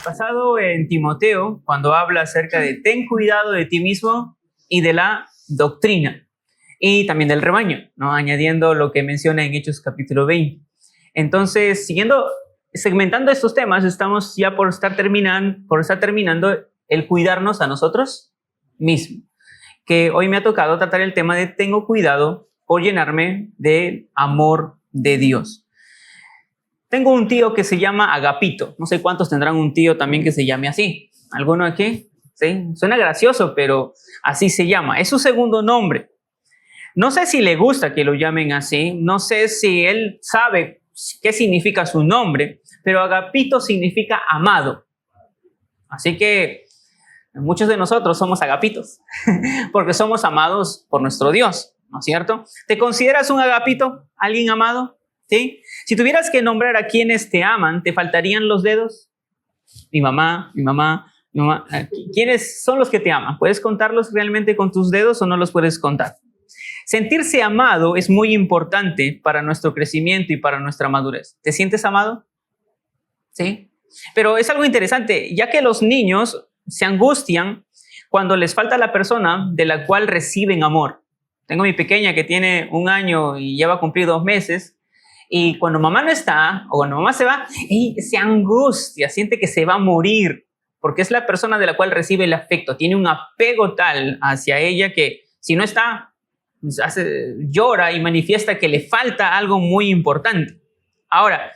basado en Timoteo, cuando habla acerca de ten cuidado de ti mismo y de la doctrina, y también del rebaño, ¿no? Añadiendo lo que menciona en Hechos capítulo 20. Entonces, segmentando estos temas, estamos ya por estar terminando el cuidarnos a nosotros mismos, que hoy me ha tocado tratar el tema de tengo cuidado por llenarme del amor de Dios. Tengo un tío que se llama Agapito. No sé cuántos tendrán un tío también que se llame así. ¿Alguno aquí? ¿Sí? Suena gracioso, pero así se llama. Es su segundo nombre. No sé si le gusta que lo llamen así. No sé si él sabe qué significa su nombre, pero Agapito significa amado. Así que muchos de nosotros somos agapitos, porque somos amados por nuestro Dios, ¿no es cierto? ¿Te consideras un agapito? ¿Alguien amado? ¿Sí? Si tuvieras que nombrar a quienes te aman, ¿te faltarían los dedos? Mi mamá. ¿Quiénes son los que te aman? ¿Puedes contarlos realmente con tus dedos o no los puedes contar? Sentirse amado es muy importante para nuestro crecimiento y para nuestra madurez. ¿Te sientes amado? ¿Sí? Pero es algo interesante, ya que los niños se angustian cuando les falta la persona de la cual reciben amor. Tengo mi pequeña que tiene 1 año y ya va a cumplir 2 meses. Y cuando mamá no está, o cuando mamá se va, se angustia, siente que se va a morir, porque es la persona de la cual recibe el afecto. Tiene un apego tal hacia ella que si no está, llora y manifiesta que le falta algo muy importante. Ahora,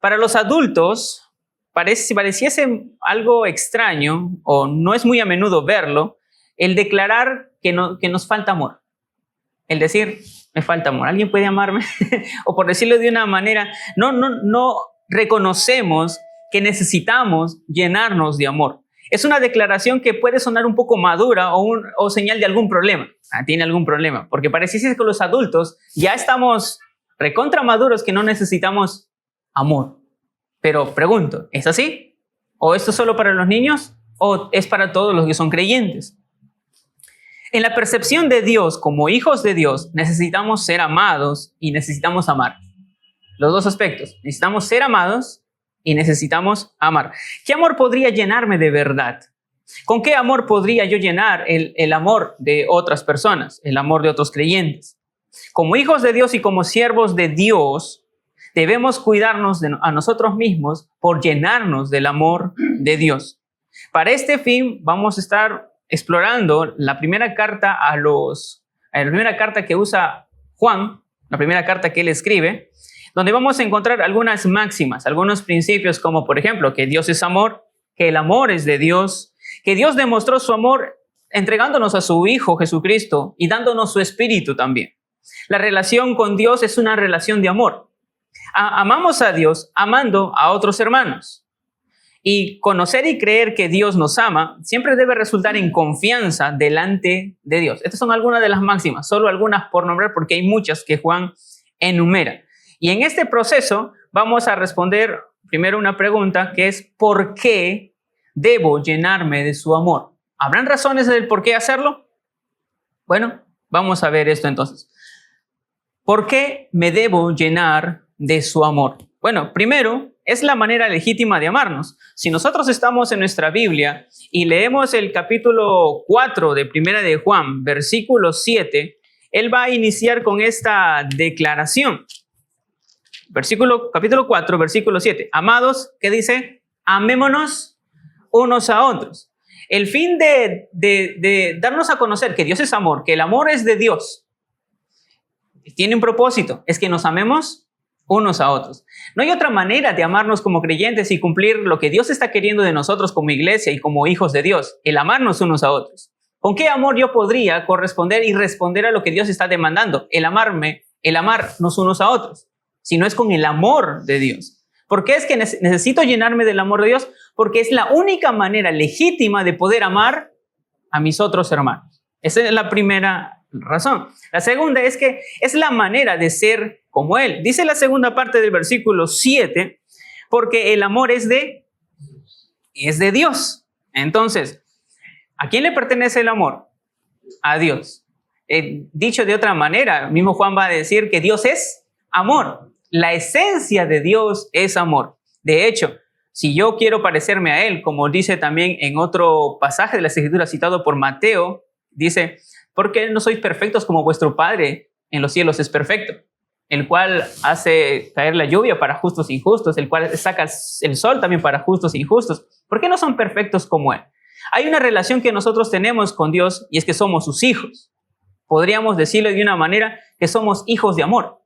para los adultos, pareciese algo extraño, o no es muy a menudo verlo, el declarar que nos falta amor. El decir, me falta amor. ¿Alguien puede amarme? O por decirlo de una manera, no reconocemos que necesitamos llenarnos de amor. Es una declaración que puede sonar un poco madura o señal de algún problema. Tiene algún problema, porque pareciese que los adultos ya estamos recontra maduros que no necesitamos amor. Pero pregunto, ¿es así? ¿O esto es solo para los niños? ¿O es para todos los que son creyentes? En la percepción de Dios como hijos de Dios, necesitamos ser amados y necesitamos amar. Los dos aspectos. Necesitamos ser amados y necesitamos amar. ¿Qué amor podría llenarme de verdad? ¿Con qué amor podría yo llenar el amor de otras personas, el amor de otros creyentes? Como hijos de Dios y como siervos de Dios, debemos cuidarnos a nosotros mismos por llenarnos del amor de Dios. Para este fin vamos a estar explorando la primera carta que usa Juan, la primera carta que él escribe, donde vamos a encontrar algunas máximas, algunos principios como por ejemplo que Dios es amor, que el amor es de Dios, que Dios demostró su amor entregándonos a su Hijo Jesucristo y dándonos su Espíritu también. La relación con Dios es una relación de amor. Amamos a Dios amando a otros hermanos. Y conocer y creer que Dios nos ama siempre debe resultar en confianza delante de Dios. Estas son algunas de las máximas, solo algunas por nombrar porque hay muchas que Juan enumera. Y en este proceso vamos a responder primero una pregunta que es ¿por qué debo llenarme de su amor? ¿Habrán razones del por qué hacerlo? Bueno, vamos a ver esto entonces. ¿Por qué me debo llenar de su amor? Bueno, primero, es la manera legítima de amarnos. Si nosotros estamos en nuestra Biblia y leemos el capítulo 4 de Primera de Juan, versículo 7, él va a iniciar con esta declaración. Capítulo 4, versículo 7. Amados, ¿qué dice? Amémonos unos a otros. El fin de darnos a conocer que Dios es amor, que el amor es de Dios, tiene un propósito, es que nos amemos unos a otros. No hay otra manera de amarnos como creyentes y cumplir lo que Dios está queriendo de nosotros como iglesia y como hijos de Dios, el amarnos unos a otros. ¿Con qué amor yo podría corresponder y responder a lo que Dios está demandando? El amarnos unos a otros, si no es con el amor de Dios. ¿Por qué es que necesito llenarme del amor de Dios? Porque es la única manera legítima de poder amar a mis otros hermanos. Esa es la primera razón. La segunda es que es la manera de ser como Él. Dice la segunda parte del versículo 7, porque el amor es de Dios. Entonces, ¿a quién le pertenece el amor? A Dios. Dicho de otra manera, mismo Juan va a decir que Dios es amor. La esencia de Dios es amor. De hecho, Si yo quiero parecerme a Él, como dice también en otro pasaje de las Escrituras citado por Mateo, dice, porque no sois perfectos como vuestro Padre en los cielos es perfecto, el cual hace caer la lluvia para justos e injustos, el cual saca el sol también para justos e injustos. ¿Por qué no son perfectos como Él? Hay una relación que nosotros tenemos con Dios y es que somos sus hijos. Podríamos decirlo de una manera que somos hijos de amor,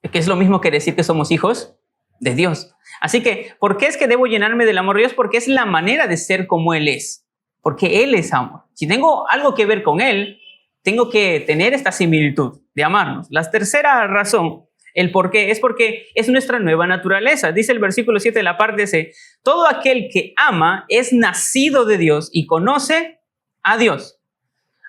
que es lo mismo que decir que somos hijos de Dios. Así que, ¿por qué es que debo llenarme del amor de Dios? Porque es la manera de ser como Él es, porque Él es amor. Si tengo algo que ver con Él, tengo que tener esta similitud de amarnos. La tercera razón, el por qué, es porque es nuestra nueva naturaleza. Dice el versículo 7 de la parte C, todo aquel que ama es nacido de Dios y conoce a Dios.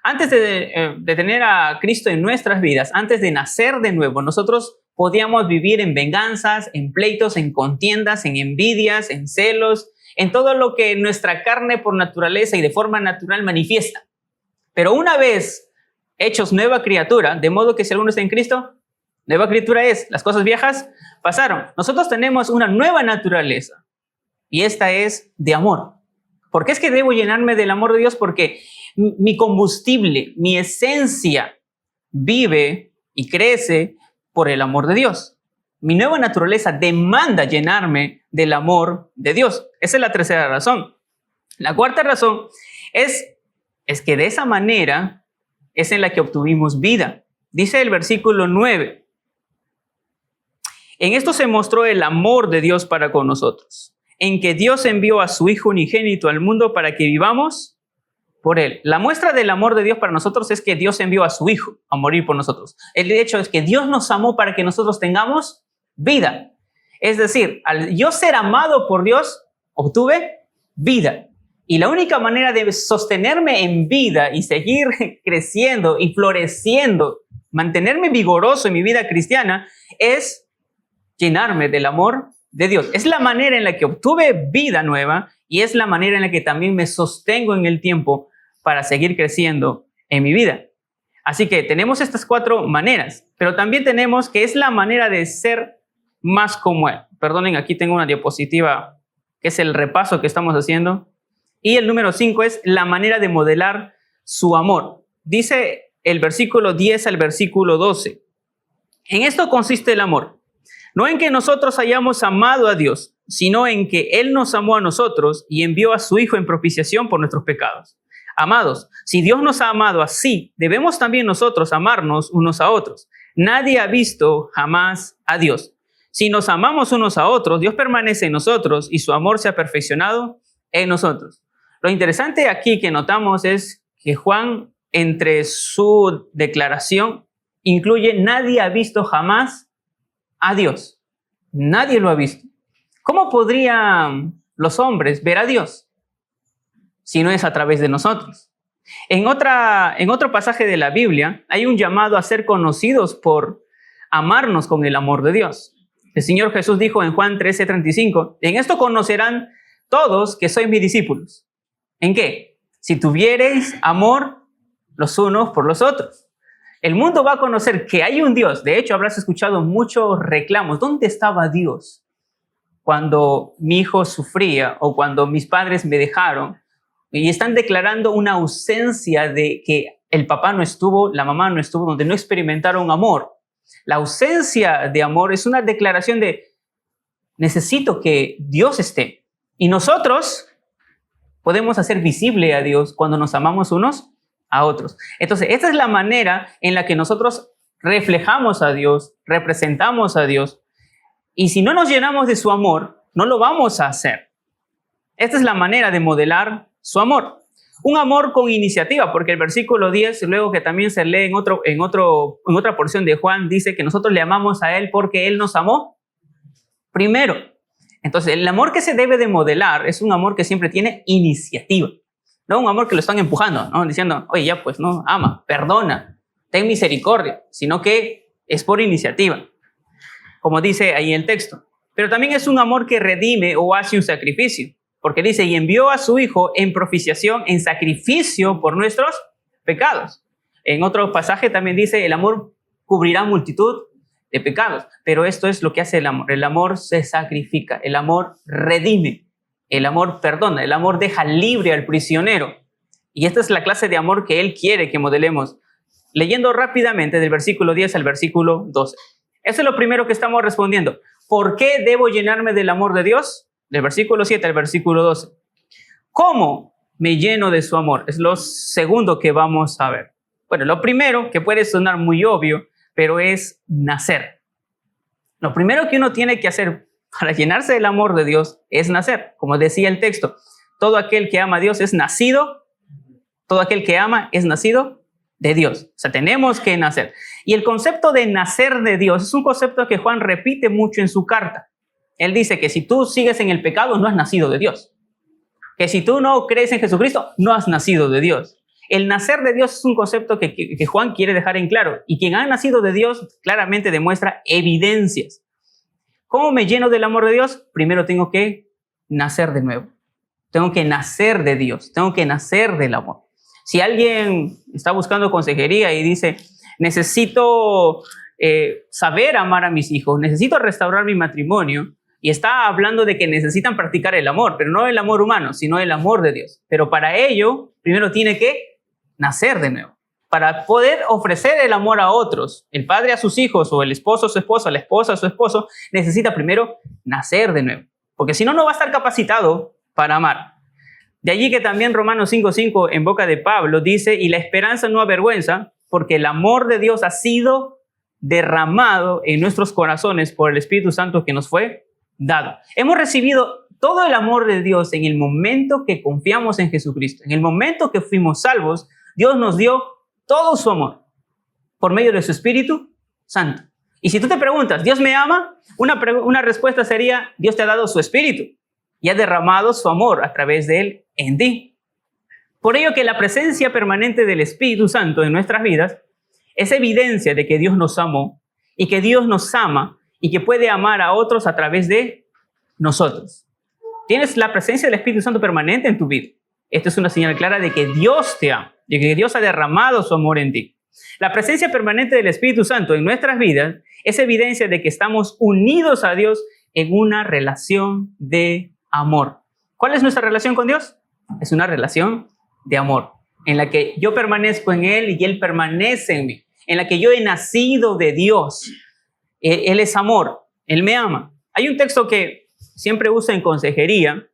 Antes de tener a Cristo en nuestras vidas, antes de nacer de nuevo, nosotros podíamos vivir en venganzas, en pleitos, en contiendas, en envidias, en celos, en todo lo que nuestra carne por naturaleza y de forma natural manifiesta. Pero una vez hechos nueva criatura, de modo que si alguno está en Cristo, nueva criatura es, las cosas viejas pasaron. Nosotros tenemos una nueva naturaleza y esta es de amor. ¿Por qué es que debo llenarme del amor de Dios? Porque mi combustible, mi esencia vive y crece por el amor de Dios. Mi nueva naturaleza demanda llenarme del amor de Dios. Esa es la tercera razón. La cuarta razón es que de esa manera es en la que obtuvimos vida. Dice el versículo 9. En esto se mostró el amor de Dios para con nosotros, en que Dios envió a su Hijo unigénito al mundo para que vivamos por Él. La muestra del amor de Dios para nosotros es que Dios envió a su Hijo a morir por nosotros. El hecho es que Dios nos amó para que nosotros tengamos vida. Es decir, al yo ser amado por Dios, obtuve vida. Y la única manera de sostenerme en vida y seguir creciendo y floreciendo, mantenerme vigoroso en mi vida cristiana, es llenarme del amor de Dios. Es la manera en la que obtuve vida nueva y es la manera en la que también me sostengo en el tiempo para seguir creciendo en mi vida. Así que tenemos estas cuatro maneras, pero también tenemos que es la manera de ser más como Él. Perdonen, aquí tengo una diapositiva que es el repaso que estamos haciendo. Y el número 5 es la manera de modelar su amor. Dice el versículo 10 al versículo 12. En esto consiste el amor. No en que nosotros hayamos amado a Dios, sino en que Él nos amó a nosotros y envió a su Hijo en propiciación por nuestros pecados. Amados, si Dios nos ha amado así, debemos también nosotros amarnos unos a otros. Nadie ha visto jamás a Dios. Si nos amamos unos a otros, Dios permanece en nosotros y su amor se ha perfeccionado en nosotros. Lo interesante aquí que notamos es que Juan, entre su declaración, incluye nadie ha visto jamás a Dios. Nadie lo ha visto. ¿Cómo podrían los hombres ver a Dios si no es a través de nosotros? En otro pasaje de la Biblia hay un llamado a ser conocidos por amarnos con el amor de Dios. El Señor Jesús dijo en Juan 13:35, en esto conocerán todos que sois mis discípulos. ¿En qué? Si tuviereis amor los unos por los otros. El mundo va a conocer que hay un Dios. De hecho, habrás escuchado muchos reclamos. ¿Dónde estaba Dios cuando mi hijo sufría o cuando mis padres me dejaron? Y están declarando una ausencia de que el papá no estuvo, la mamá no estuvo, donde no experimentaron amor. La ausencia de amor es una declaración de necesito que Dios esté. Y nosotros podemos hacer visible a Dios cuando nos amamos unos a otros. Entonces, esta es la manera en la que nosotros reflejamos a Dios, representamos a Dios. Y si no nos llenamos de su amor, no lo vamos a hacer. Esta es la manera de modelar su amor. Un amor con iniciativa, porque el versículo 10, luego que también se lee en otra porción de Juan, dice que nosotros le amamos a Él porque Él nos amó primero. Entonces, el amor que se debe de modelar es un amor que siempre tiene iniciativa. No un amor que lo están empujando, ¿no? Diciendo, oye, ya pues, no, ama, perdona, ten misericordia, sino que es por iniciativa, como dice ahí el texto. Pero también es un amor que redime o hace un sacrificio, porque dice, y envió a su Hijo en propiciación, en sacrificio por nuestros pecados. En otro pasaje también dice, el amor cubrirá multitud de pecados. Pero esto es lo que hace el amor. El amor se sacrifica, el amor redime, el amor perdona, el amor deja libre al prisionero. Y esta es la clase de amor que Él quiere que modelemos. Leyendo rápidamente del versículo 10 al versículo 12. Eso es lo primero que estamos respondiendo. ¿Por qué debo llenarme del amor de Dios? Del versículo 7 al versículo 12. ¿Cómo me lleno de su amor? Es lo segundo que vamos a ver. Bueno, lo primero, que puede sonar muy obvio, pero es nacer. Lo primero que uno tiene que hacer para llenarse del amor de Dios es nacer. Como decía el texto, todo aquel que ama a Dios es nacido, todo aquel que ama es nacido de Dios. O sea, tenemos que nacer. Y el concepto de nacer de Dios es un concepto que Juan repite mucho en su carta. Él dice que si tú sigues en el pecado, no has nacido de Dios. Que si tú no crees en Jesucristo, no has nacido de Dios. El nacer de Dios es un concepto que Juan quiere dejar en claro. Y quien ha nacido de Dios claramente demuestra evidencias. ¿Cómo me lleno del amor de Dios? Primero tengo que nacer de nuevo. Tengo que nacer de Dios. Tengo que nacer del amor. Si alguien está buscando consejería y dice, necesito saber amar a mis hijos, necesito restaurar mi matrimonio, y está hablando de que necesitan practicar el amor, pero no el amor humano, sino el amor de Dios. Pero para ello, primero tiene que nacer de nuevo. Para poder ofrecer el amor a otros, el padre a sus hijos, o el esposo a su esposa, la esposa a su esposo, necesita primero nacer de nuevo. Porque si no, no va a estar capacitado para amar. De allí que también Romanos 5:5 en boca de Pablo dice, y la esperanza no avergüenza, porque el amor de Dios ha sido derramado en nuestros corazones por el Espíritu Santo que nos fue dado. Hemos recibido todo el amor de Dios en el momento que confiamos en Jesucristo. En el momento que fuimos salvos, Dios nos dio todo su amor por medio de su Espíritu Santo. Y si tú te preguntas, ¿Dios me ama? Una respuesta sería, Dios te ha dado su Espíritu y ha derramado su amor a través de él en ti. Por ello que la presencia permanente del Espíritu Santo en nuestras vidas es evidencia de que Dios nos amó y que Dios nos ama y que puede amar a otros a través de nosotros. Tienes la presencia del Espíritu Santo permanente en tu vida. Esto es una señal clara de que Dios te ama, de que Dios ha derramado su amor en ti. La presencia permanente del Espíritu Santo en nuestras vidas es evidencia de que estamos unidos a Dios en una relación de amor. ¿Cuál es nuestra relación con Dios? Es una relación de amor, en la que yo permanezco en Él y Él permanece en mí, en la que yo he nacido de Dios. Él es amor, Él me ama. Hay un texto que siempre uso en consejería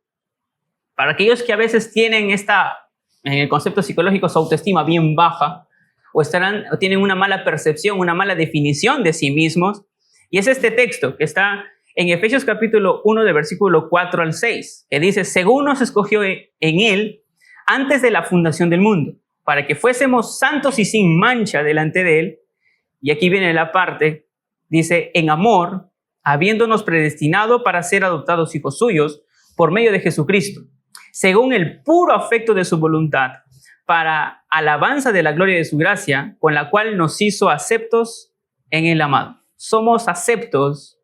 para aquellos que a veces tienen en el concepto psicológico, su autoestima bien baja, o tienen una mala percepción, una mala definición de sí mismos. Y es este texto que está en Efesios capítulo 1, de versículo 4 al 6, que dice, según nos escogió en Él antes de la fundación del mundo, para que fuésemos santos y sin mancha delante de Él. Y aquí viene la parte, dice, en amor, habiéndonos predestinado para ser adoptados hijos suyos por medio de Jesucristo, según el puro afecto de su voluntad, para alabanza de la gloria de su gracia, con la cual nos hizo aceptos en el amado. Somos aceptos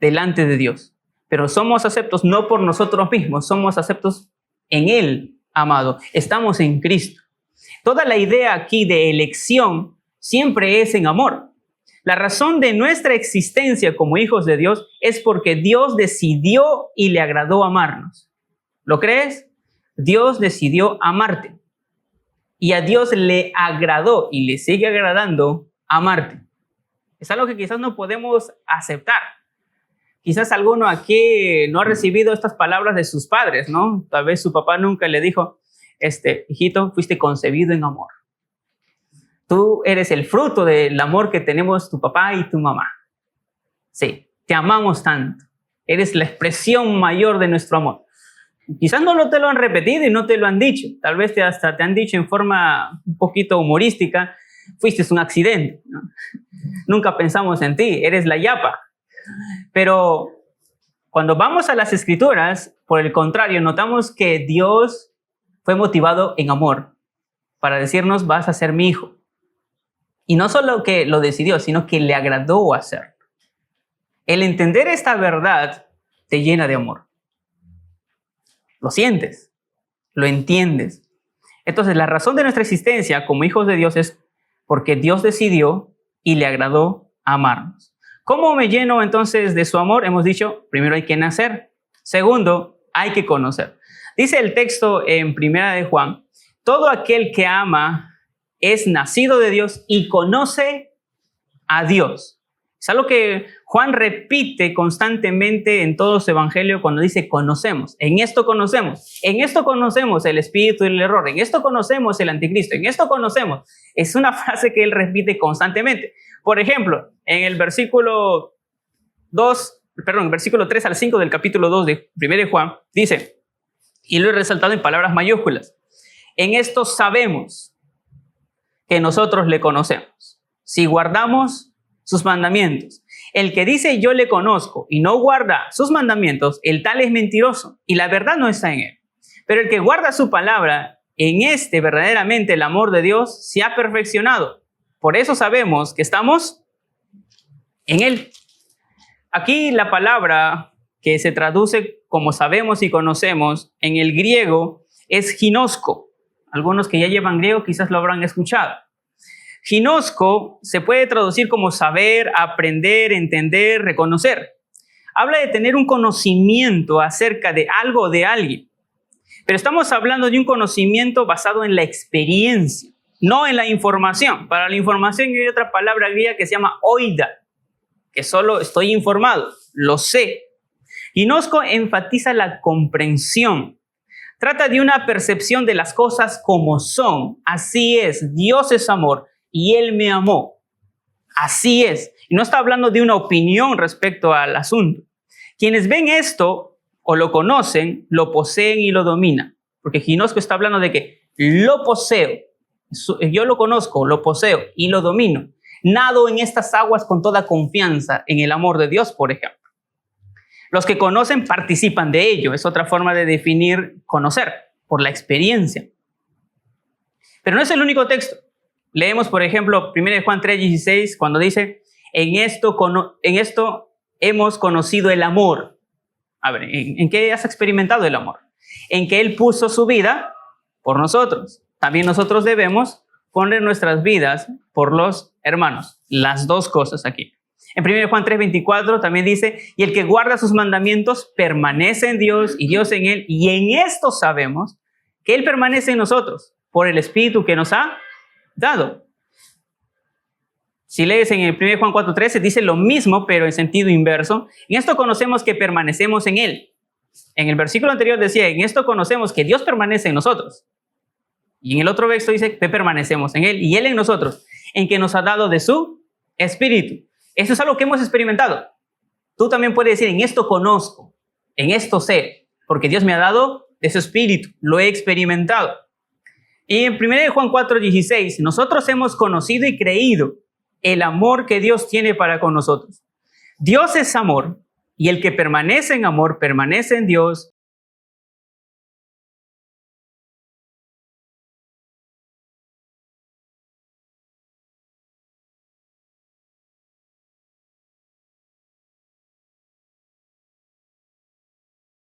delante de Dios, pero somos aceptos no por nosotros mismos, somos aceptos en Él, amado. Estamos en Cristo. Toda la idea aquí de elección siempre es en amor. La razón de nuestra existencia como hijos de Dios es porque Dios decidió y le agradó amarnos. ¿Lo crees? Dios decidió amarte. Y a Dios le agradó y le sigue agradando amarte. Es algo que quizás no podemos aceptar. Quizás alguno aquí no ha recibido estas palabras de sus padres, ¿no? Tal vez su papá nunca le dijo, hijito, fuiste concebido en amor. Tú eres el fruto del amor que tenemos tu papá y tu mamá. Sí, te amamos tanto. Eres la expresión mayor de nuestro amor. Quizás no te lo han repetido y no te lo han dicho. Tal vez hasta te han dicho en forma un poquito humorística, fuiste un accidente, ¿no? Nunca pensamos en ti, eres la yapa. Pero cuando vamos a las Escrituras, por el contrario, notamos que Dios fue motivado en amor para decirnos, vas a ser mi hijo. Y no solo que lo decidió, sino que le agradó hacerlo. El entender esta verdad te llena de amor. Lo sientes, lo entiendes. Entonces, la razón de nuestra existencia como hijos de Dios es porque Dios decidió y le agradó amarnos. ¿Cómo me lleno entonces de su amor? Hemos dicho, primero hay que nacer. Segundo, hay que conocer. Dice el texto en Primera de Juan, todo aquel que ama es nacido de Dios y conoce a Dios. Es algo que Juan repite constantemente en todo su evangelio cuando dice conocemos. En esto conocemos. En esto conocemos el espíritu del error. En esto conocemos el anticristo. En esto conocemos. Es una frase que él repite constantemente. Por ejemplo, en el versículo 3 al 5 del capítulo 2 de 1 de Juan, dice, y lo he resaltado en palabras mayúsculas, en esto sabemos que nosotros le conocemos, si guardamos sus mandamientos. El que dice yo le conozco y no guarda sus mandamientos, el tal es mentiroso y la verdad no está en él. Pero el que guarda su palabra, en este verdaderamente el amor de Dios se ha perfeccionado. Por eso sabemos que estamos en él. Aquí la palabra que se traduce como sabemos y conocemos en el griego es ginosco. Algunos que ya llevan griego quizás lo habrán escuchado. Ginosco se puede traducir como saber, aprender, entender, reconocer. Habla de tener un conocimiento acerca de algo o de alguien. Pero estamos hablando de un conocimiento basado en la experiencia, no en la información. Para la información hay otra palabra griega que se llama oida, que solo estoy informado, lo sé. Ginosco enfatiza la comprensión. Trata de una percepción de las cosas como son. Así es, Dios es amor. Y Él me amó. Así es. Y no está hablando de una opinión respecto al asunto. Quienes ven esto o lo conocen, lo poseen y lo dominan. Porque ginosco está hablando de que lo poseo. Yo lo conozco, lo poseo y lo domino. Nado en estas aguas con toda confianza en el amor de Dios, por ejemplo. Los que conocen participan de ello. Es otra forma de definir conocer, por la experiencia. Pero no es el único texto. Leemos, por ejemplo, 1 Juan 3:16, cuando dice, en esto hemos conocido el amor. A ver, ¿en qué has experimentado el amor? En que Él puso su vida por nosotros. También nosotros debemos poner nuestras vidas por los hermanos. Las dos cosas aquí. En 1 Juan 3:24 también dice, y el que guarda sus mandamientos permanece en Dios y Dios en Él. Y en esto sabemos que Él permanece en nosotros por el Espíritu que nos ha dado. Si lees en el 1 Juan 4:13 dice lo mismo, pero en sentido inverso. En esto conocemos que permanecemos en Él. En el versículo anterior decía, en esto conocemos que Dios permanece en nosotros. Y en el otro texto dice que permanecemos en Él y Él en nosotros, en que nos ha dado de su Espíritu. Eso es algo que hemos experimentado. Tú también puedes decir, en esto conozco, en esto sé, porque Dios me ha dado de su Espíritu, lo he experimentado. Y en 1 Juan 4:16, nosotros hemos conocido y creído el amor que Dios tiene para con nosotros. Dios es amor y el que permanece en amor permanece en Dios